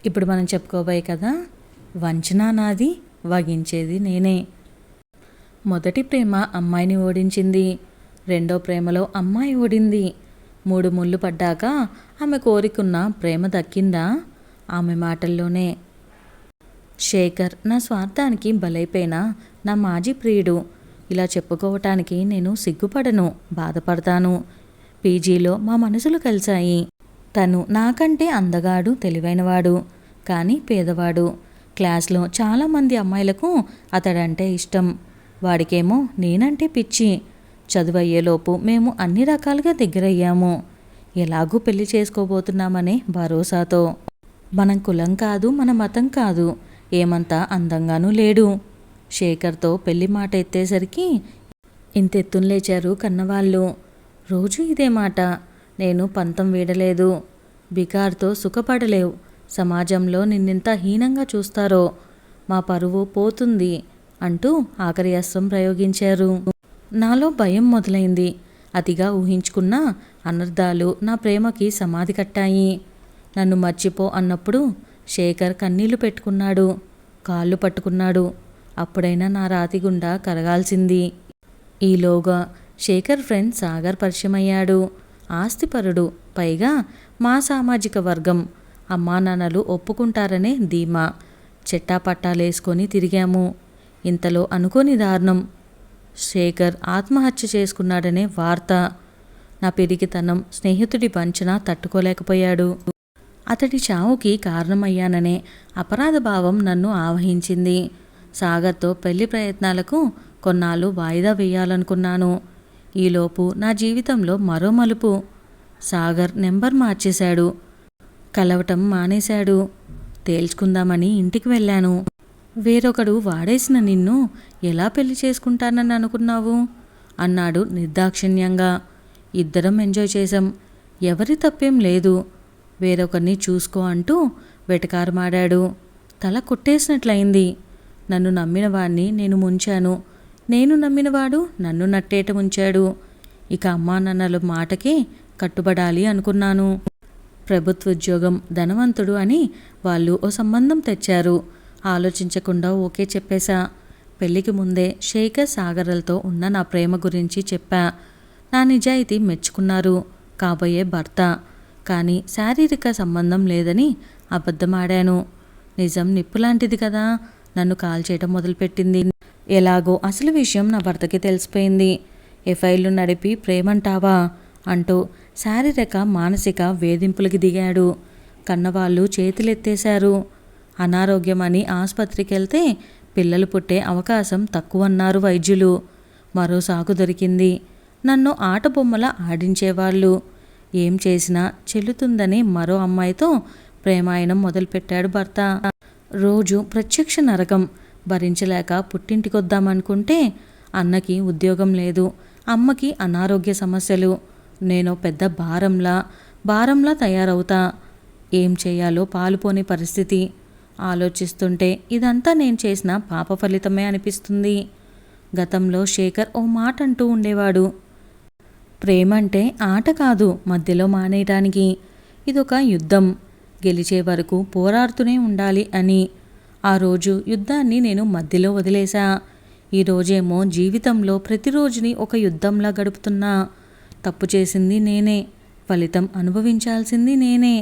ఇప్పుడు మనం చెప్పుకోబోయే కదా, వంచన నాది, వగించేది నేనే. మొదటి ప్రేమ అమ్మాయిని ఓడించింది. రెండో ప్రేమలో అమ్మాయి ఓడింది. 3 ముళ్ళు పడ్డాక ఆమె కోరికున్న ప్రేమ దక్కిందా? ఆమె మాటల్లోనే. శేఖర్ నా స్వార్థానికి బలైపోయిన నా మాజీ ప్రియుడు. ఇలా చెప్పుకోవటానికి నేను సిగ్గుపడను, బాధపడతాను. పీజీలో మా మనసులు కలిశాయి. తను నాకంటే అందగాడు, తెలివైనవాడు, కానీ పేదవాడు. క్లాస్లో చాలామంది అమ్మాయిలకు అతడంటే ఇష్టం. వాడికేమో నేనంటే పిచ్చి. చదువయ్యేలోపు మేము అన్ని రకాలుగా దగ్గరయ్యాము. ఎలాగూ పెళ్లి చేసుకోబోతున్నామనే భరోసాతో. మనం కులం కాదు, మన మతం కాదు, ఏమంతా అందంగానూ లేడు. శేఖర్తో పెళ్లి మాట ఎత్తేసరికి ఇంతెత్తున లేచారు కన్నవాళ్ళు. రోజు ఇదే మాట. నేను పంతం వీడలేదు. బికార్తో సుఖపడలేవు. సమాజంలో నిన్నింత హీనంగా చూస్తారో, మా పరువు పోతుంది అంటూ ఆఖరి అస్త్రం ప్రయోగించారు. నాలో భయం మొదలైంది. అతిగా ఊహించుకున్న అనర్థాలు నా ప్రేమకి సమాధి కట్టాయి. నన్ను మర్చిపో అన్నప్పుడు శేఖర్ కన్నీళ్లు పెట్టుకున్నాడు, కాళ్ళు పట్టుకున్నాడు. అప్పుడైనా నా రాతి గుండా కరగాల్సింది. ఈలోగా శేఖర్ ఫ్రెండ్ సాగర్ పరిచయమయ్యాడు. ఆస్తిపరుడు, పైగా మా సామాజిక వర్గం. అమ్మా నాన్నలు ఒప్పుకుంటారనే ధీమా. చెట్టాపట్టాలేసుకొని తిరిగాము. ఇంతలో అనుకోని దారుణం. శేఖర్ ఆత్మహత్య చేసుకున్నాడనే వార్త. నా పిరికితనం, స్నేహితుడి వంచన తట్టుకోలేకపోయాడు. అతడి చావుకి కారణమయ్యాననే అపరాధ భావం నన్ను ఆవహించింది. సాగర్తో పెళ్లి ప్రయత్నాలకు కొన్నాళ్ళు వాయిదా వేయాలనుకున్నాను. ఈలోపు నా జీవితంలో మరో మలుపు. సాగర్ నెంబర్ మార్చేశాడు. కలవటం మానేశాడు. తేల్చుకుందామని ఇంటికి వెళ్ళాను. వేరొకడు వాడేసిన నిన్ను ఎలా పెళ్లి చేసుకుంటానని అనుకున్నావు అన్నాడు నిర్దాక్షిణ్యంగా. ఇద్దరం ఎంజాయ్ చేశాం. ఎవరి తప్పేం లేదు. వేరొకరిని చూసుకో అంటూ వెటకారమాడాడు. తల కొట్టేసినట్లయింది. నన్ను నమ్మిన వాణ్ణి నేను ముంచాను. నేను నమ్మినవాడు నన్ను నట్టేట ముంచాడు. ఇక అమ్మా నాన్నల మాటకే కట్టుబడాలి అనుకున్నాను. ప్రభుత్వ ఉద్యోగం, ధనవంతుడు అని వాళ్ళు ఓ సంబంధం తెచ్చారు. ఆలోచించకుండా ఓకే చెప్పేశా. పెళ్లికి ముందే శేఖర్ సాగర్లతో ఉన్న నా ప్రేమ గురించి చెప్పా. నా నిజాయితీ మెచ్చుకున్నారు కాబోయే భర్త. కానీ శారీరక సంబంధం లేదని అబద్ధమాడాను. నిజం నిప్పులాంటిది కదా, నన్ను కాల్చేయటం మొదలుపెట్టింది. ఎలాగో అసలు విషయం నా భర్తకి తెలిసిపోయింది. ఎఫ్ఐఆర్లు నడిపి ప్రేమంటావా అంటూ శారీరక మానసిక వేధింపులకి దిగాడు. కన్నవాళ్ళు చేతులెత్తేశారు. అనారోగ్యమని ఆసుపత్రికి వెళ్తే పిల్లలు పుట్టే అవకాశం తక్కువన్నారు వైద్యులు. మరో సాకు దొరికింది. నన్ను ఆట బొమ్మలా ఆడించేవాళ్ళు. ఏం చేసినా చెల్లుతుందని మరో అమ్మాయితో ప్రేమాయణం మొదలుపెట్టాడు భర్త. రోజు ప్రత్యక్ష నరకం. భరించలేక పుట్టింటికొద్దామనుకుంటే అన్నకి ఉద్యోగం లేదు, అమ్మకి అనారోగ్య సమస్యలు. నేను పెద్ద భారంలా తయారవుతా. ఏం చేయాలో పాలుపోని పరిస్థితి. ఆలోచిస్తుంటే ఇదంతా నేను చేసిన పాప ఫలితమే అనిపిస్తుంది. గతంలో శేఖర్ ఓ మాట అంటూ ఉండేవాడు. ప్రేమంటే ఆట కాదు, మధ్యలో మానేయటానికి. ఇదొక యుద్ధం, గెలిచే వరకు పోరాడుతూనే ఉండాలి అని. ఆ రోజు యుద్ధాన్ని నేను మధ్యలో వదిలేశా. ఈరోజేమో జీవితంలో ప్రతిరోజుని ఒక యుద్ధంలా గడుపుతున్నా. తప్పు చేసింది నేనే, ఫలితం అనుభవించాల్సింది నేనే.